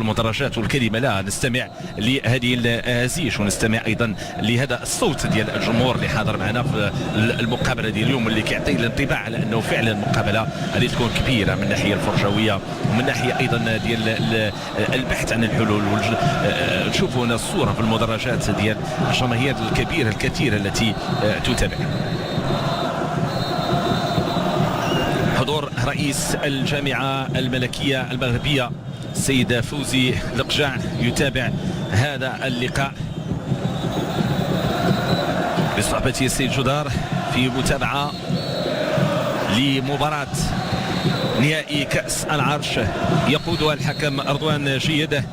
المدرجات والكلمه لا نستمع لهذه الهزيج ونستمع ايضا لهذا الصوت ديال الجمهور اللي حاضر معنا في المقابله ديال اليوم، اللي كيعطي الانطباع على انه فعلا المقابله غادي تكون كبيره من الناحيه الفرجويه ومن ناحيه ايضا ديال البحث عن الحلول. نشوفوا هنا الصوره في المدرجات ديال الجماهير الكبيره الكثيره التي تتابع. حضور رئيس الجامعه الملكيه المغربيه السيد فوزي لقجع يتابع هذا اللقاء بصحبة السيد جدار في متابعة لمباراة نهائي كأس العرش يقودها الحكم أرضوان جيدة،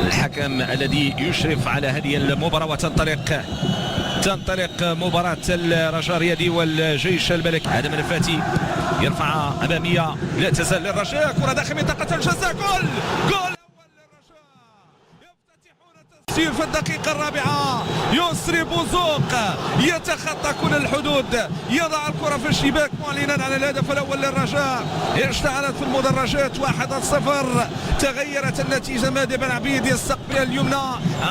الحكم الذي يشرف على هذه المباراة. وتنطلق مباراة الرجاء الرياضي والجيش الملكي. هذا منفاتي يرفع أمامية، لا تزال للرجاء، كرة داخل منطقة الجزاء، جول أول للرجاء. يفتتحون التسجيل في الدقيقة الرابعة. يسري بوزوق يتخطى كل الحدود، يضع الكرة في الشباك معلنا عن الهدف الأول للرجاء. اشتعلت في المدرجات 1-0. تغيرت النتيجة. مهدي بن عبيد يستقبل اليمنى،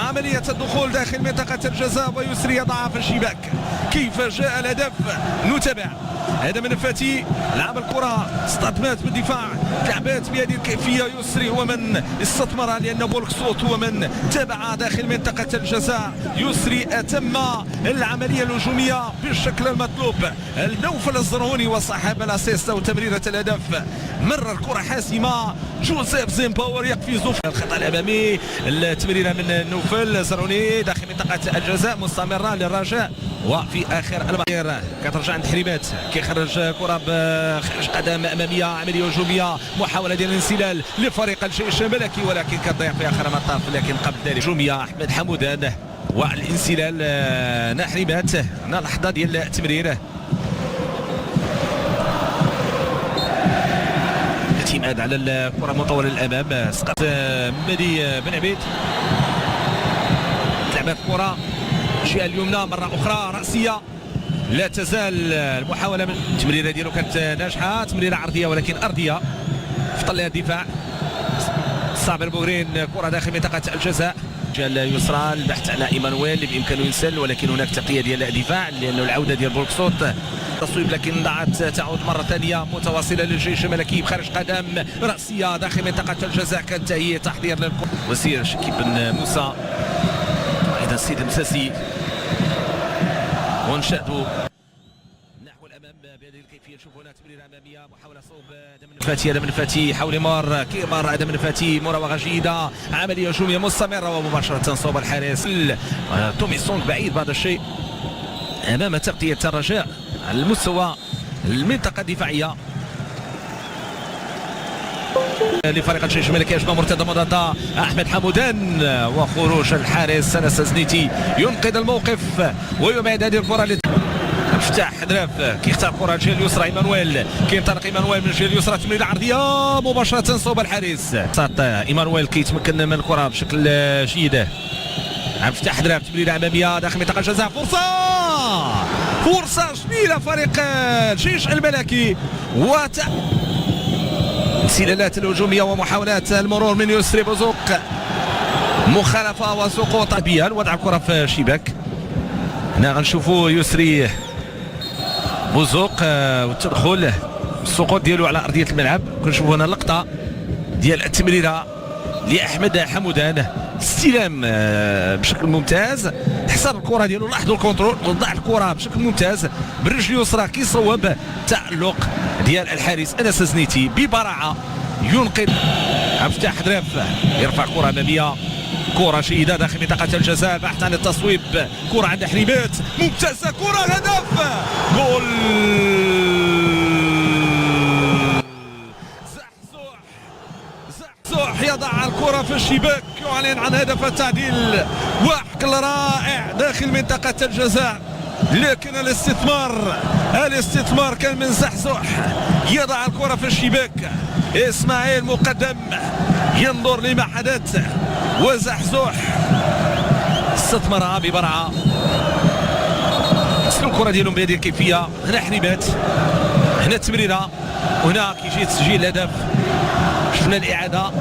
عملية الدخول داخل منطقة الجزاء ويسري يضعها في الشباك. كيف جاء الهدف نتابع. هذا من فاتي لعب الكرة، اصطدمات بالدفاع، لعبات بهذه الكيفية. يسري هو من استثمر لأن بولكسوت هو من تابع داخل منطقة الجزاء. يسري أتم العملية الهجومية بالشكل المطلوب. النوفل الزرهوني وصاحب الاسيست وتمريرة الهدف. مرر كرة حاسمة، جوزيف زيمباور يقفز في الخط الأمامي. التمريرة من نوفل الزرهوني داخل منطقة الجزاء مستمرة للرجاء. وفي آخر المباراة كترجع عند حريمات، كيخرج كرة بخارج قدم أمامية، عملية هجومية، محاولة ديال الانسلال لفريق الجيش الملكي ولكن كتضيع في آخر المطاف. لكن قبل ذلك هجومية أحمد حمودان والانسلال نحريمات. لحظة ديال التمرير، اعتماد على الكرة مطولة للأمام. سقط مهدي بن عبيد، لعبت كرة الجهة اليمنى مرة أخرى رأسية، لا تزال المحاولة من التمريرة ديالو كانت ناجحة، تمريرة عرضية ولكن أرضية فطل لها الدفاع. صابر بورين كرة داخل منطقة الجزاء، الجهة اليسرى البحث على ايمانويل اللي بامكانه ينسل ولكن هناك تقية ديال الدفاع لأنه العودة ديال بولكسوت تصويب لكن ضاعت. تعود مرة ثانية متواصلة للجيش الملكي بخارج قدم رأسية داخل منطقة الجزاء. كانت هي تحضير للكرة. وسير شكيب بن موسى ايضا السيد المساسي ونشأته نحو الامام بهذه الكيفيه. نشوف هنا تمريره اماميه، محاوله صوب ادم الفاتي حول مار كيمار ادم الفاتي، مراوغه جيده، عمليه هجوميه مستمره ومباشره صوب الحارس تومي سونغ بعيد بعض الشيء امام تغطيه الرجاء على المستوى المنطقه الدفاعيه لفريق الجيش الملكي. هجمه مرتده مضاده احمد حمودان وخروج الحارس انس زنيتي ينقذ الموقف ويبعد هذه الكره. مفتاح دراف كيختار كره الجهه اليسرى، ايمانويل كينطلق ايمانويل من الجهه اليسرى، تمريره عرضيه مباشره صوب الحارس. ايمانويل كيتمكن من الكره بشكل جيد. مفتاح دراف تمريره اماميه داخل منطقه الجزاء، فرصه جميله فريق الجيش الملكي. انسلالات الهجوميه ومحاولات المرور من يسري بوزوق، مخالفه وسقوط بيان، وضع الكره في الشباك. هنا غنشوفوا يسري بوزوق والتدخل السقوط ديالو على ارضيه الملعب. كنشوفوا هنا اللقطه ديال التمريره لاحمد حمودان، استلام بشكل ممتاز، حسب الكره ديالو، لاحظوا الكونترول، وضع الكره بشكل ممتاز بالرجل اليسرى كيصوب. تألق ديال الحارس انس زنيتي ببراعه، ينقذ مفتاح دراف، يرفع كره اماميه، كره جيده داخل منطقه الجزاء، البحث عن التصويب، كره عند حريمات ممتازه، كره هدف، جول. زحزوح يضع الكره في الشباك، يعلن عن هدف التعديل، وحكل رائع داخل منطقه الجزاء. لكن الاستثمار كان من زحزوح، يضع الكره في الشباك. اسماعيل مقدم ينظر لما حدث، وزحزوح استثمرها ببرعه. سلو الكره ديالهم بهذه الكيفيه. هنا حريمات، هنا التمريره، وهنا كيجي تسجيل الهدف. شفنا الاعاده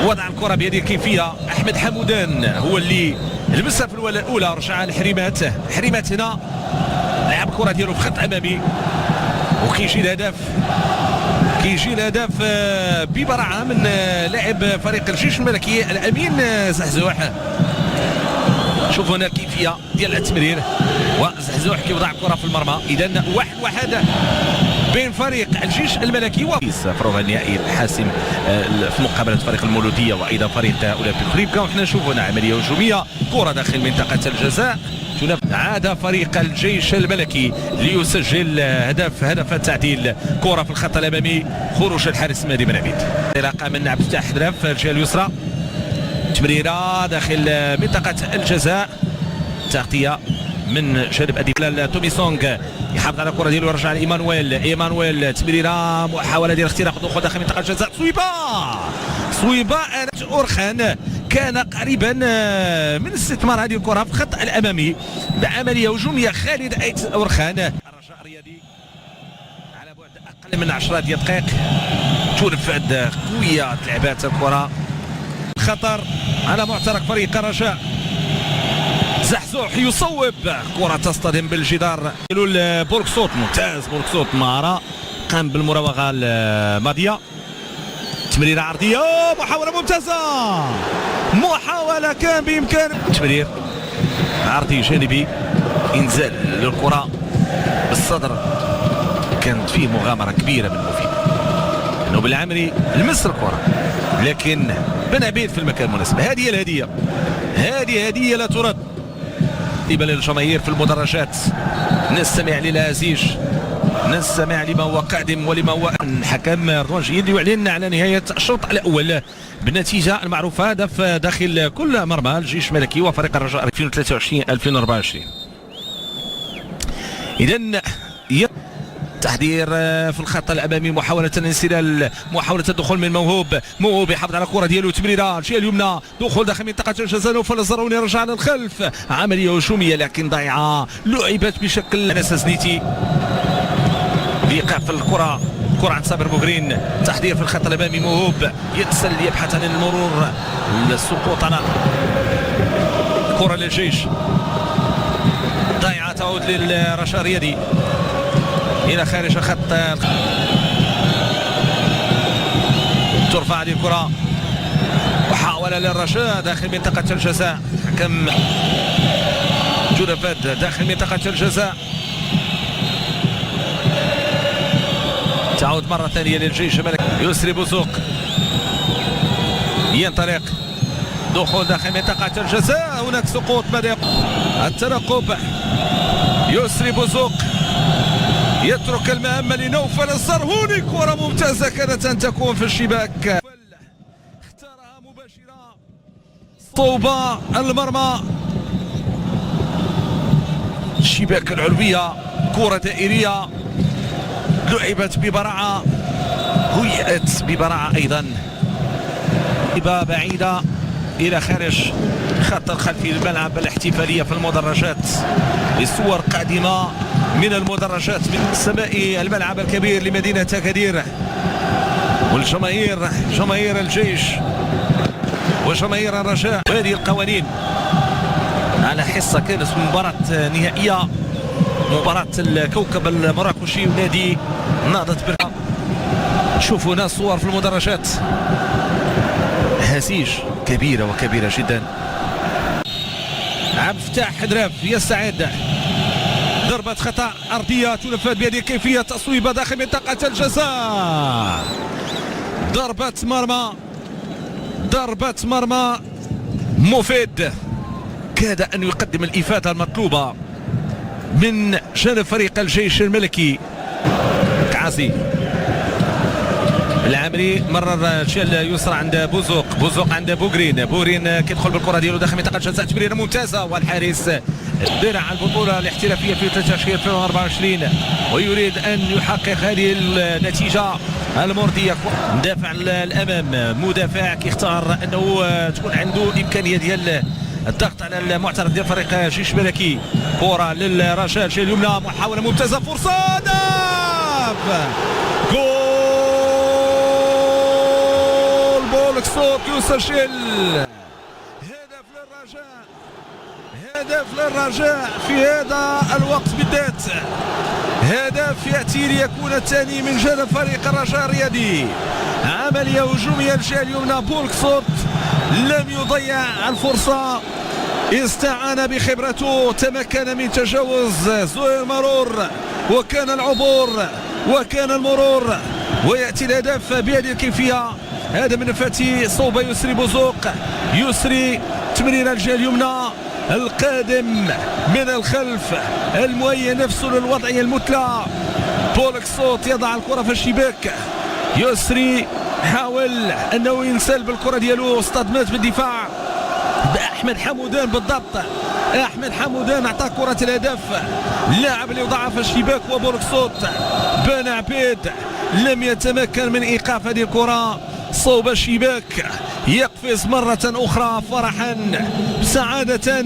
وضع الكره بهذه الكيفيه. احمد حمودان هو اللي لمسها في الوهله الاولى، رجعها لحريمات. حريمات هنا لعب الكره ديالو في خط امامي وكيجي الهدف. كيجي الهدف ببراعه من لاعب فريق الجيش الملكي الامين زحزوح. شوفوا هنا الكيفيه ديال التمرير وزحزوح كيوضع الكره في المرمى. اذا 1-1 بين فريق الجيش الملكي فروغ النهائي الحاسم في مقابله فريق المولوديه وايضا فريق اولمبيك ريبكا. وحنا نشوفوا هنا عمليه هجوميه، كره داخل منطقه الجزاء. عاد فريق الجيش الملكي ليسجل هدف التعديل. كره في الخط الامامي، خروج الحارس مهدي بن عبيد. انطلاقه من عبد الفتاح حدراف الجهه اليسرى، تمريره داخل منطقه الجزاء، تغطيه من جانب ادي تومي سونغ يحافظ على الكره ديالو ويرجع لايمانويل. تمريره محاوله ديال اختراق دخول داخل منطقه الجزاء. صويبه اورخان كان قريبا من استثمار هذه الكره في الخط الامامي بعمليه هجوميه. خالد ايت اورخان. الرجاء الرياضي على بعد اقل من 10 دقائق تنفذ قويه لعبات الكره. خطر على معترك فريق الرجاء. زحزوح يصوب، كرة تصطدم بالجدار. بوركسوت ممتاز، بوركسوت مهارة قام بالمراوغة الماضية. تمريرة عرضية، محاولة ممتازة، محاولة كان بإمكان تمرير عرضي جانبي، إنزال للكرة بالصدر. كانت فيه مغامرة كبيرة من مفيد انه بالعمري لمس الكرة، لكن بن عبيد في المكان المناسب. هذه الهدية، هذه هدية لا ترد. قبل الجماهير في المدرجات نستمع للازيج، نستمع لما هو قادم ولما هو. الحكم رضوان جيد يعلن على نهاية الشوط الأول بالنتيجة المعروفة. هدف داخل كل مرمى الجيش الملكي وفريق الرجاء 2023-2024. إذن تحضير في الخط الامامي، محاوله الانسلال، محاوله الدخول من موهوب يحافظ على الكره ديالو. تمريره الجهه اليمنى، دخول داخل منطقه الجزاء. نوفل الزروني رجع للخلف، عمليه هجوميه لكن ضيعه، لعبت بشكل. انس زنيتي ايقاف الكره عن صابر بوغرين. تحضير في الخط الامامي، موهوب يتسل يبحث عن المرور، السقوط على كره للجيش، ضيعه تعود للرجاء الرياضي الى خارج الخط. ترفع هذه الكره، محاوله للرجاء داخل منطقه الجزاء. حكم جولفات داخل منطقه الجزاء. تعود مره ثانيه للجيش الملكي. يسري بوزوق ينطلق، دخول داخل منطقه الجزاء. هناك سقوط بدأ الترقب. يسري بوزوق يترك المهمة لنوفل الزرهوني. كرة ممتازة كانت أن تكون في الشباك، اختارها مباشرة طوبة المرمى. الشباك العلوية، كرة دائرية لعبت ببراعة، هيئت ببراعة أيضا، بعيدة إلى خارج خط الخلفي الملعب. الاحتفالية في المدرجات لصور قادمة من المدرجات من سماء الملعب الكبير لمدينة أكادير، والجماهير جماهير الجيش وجماهير الرجاء. وهذه القوانين على حصة كانت مباراة نهائية، مباراة الكوكب المراكشي ونادي نهضة بركان. شوفوا هنا صور في المدرجات، هزيج كبيرة وكبيرة جدا. عبد الفتاح حدراف يستعد، ضربة خطأ أرضية تنفذ بهذه الكيفية، تصويبة داخل منطقة الجزاء. ضربة مرمى مفيد، كاد أن يقدم الإفادة المطلوبة من جانب فريق الجيش الملكي. كعازي العامري مرر الجهه اليسرى عند بوزوق عند بوغرين كيدخل بالكره ديالو داخل منطقه الجزاء. تمريره ممتازه، والحارس درع البطوله الاحترافيه في 2023 ويريد ان يحقق هذه النتيجه المرضيه. مدافع الامام، مدافع كيختار انه تكون عنده امكانيه ديال الضغط على المعترض ديال فريق الجيش الملكي. كره للرجاء الجهه اليمنى، محاوله ممتازه، فرصه، هدف، جول بولك صوت يسجل هدف للرجاء في هذا الوقت بالذات. هدف يأتي ليكون الثاني من جانب فريق الرجاء الرياضي. عملية هجومية الجهة اليمنى، بولك صوت لم يضيع الفرصة، استعان بخبرته، تمكن من تجاوز زهير مرور، وكان العبور وكان المرور، ويأتي الهدف بهذه الكيفية. هذا من فتي صوب يسري بوزوق، يسري تمرير الجهة اليمنى، القادم من الخلف، المهيئ نفسه للوضعية المثلى. بولك صوت يضع الكرة في الشباك، يسري حاول انه ينسلب الكرة ديالو، اصطدمت بالدفاع بأحمد حمودان بالضبط. أحمد حمودان أعطى كرة الهدف، اللاعب اللي وضعها في الشباك هو بولك صوت. بن عبيد لم يتمكن من إيقاف هذه الكرة صوب الشباك، يقفز مرة أخرى فرحا سعادة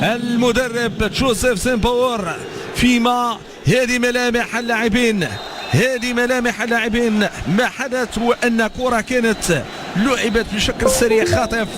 المدرب جوزيف سيمباور. فيما هذه ملامح اللاعبين، هذه ملامح اللاعبين. ما حدث هو أن كرة كانت لعبت بشكل سريع خاطف.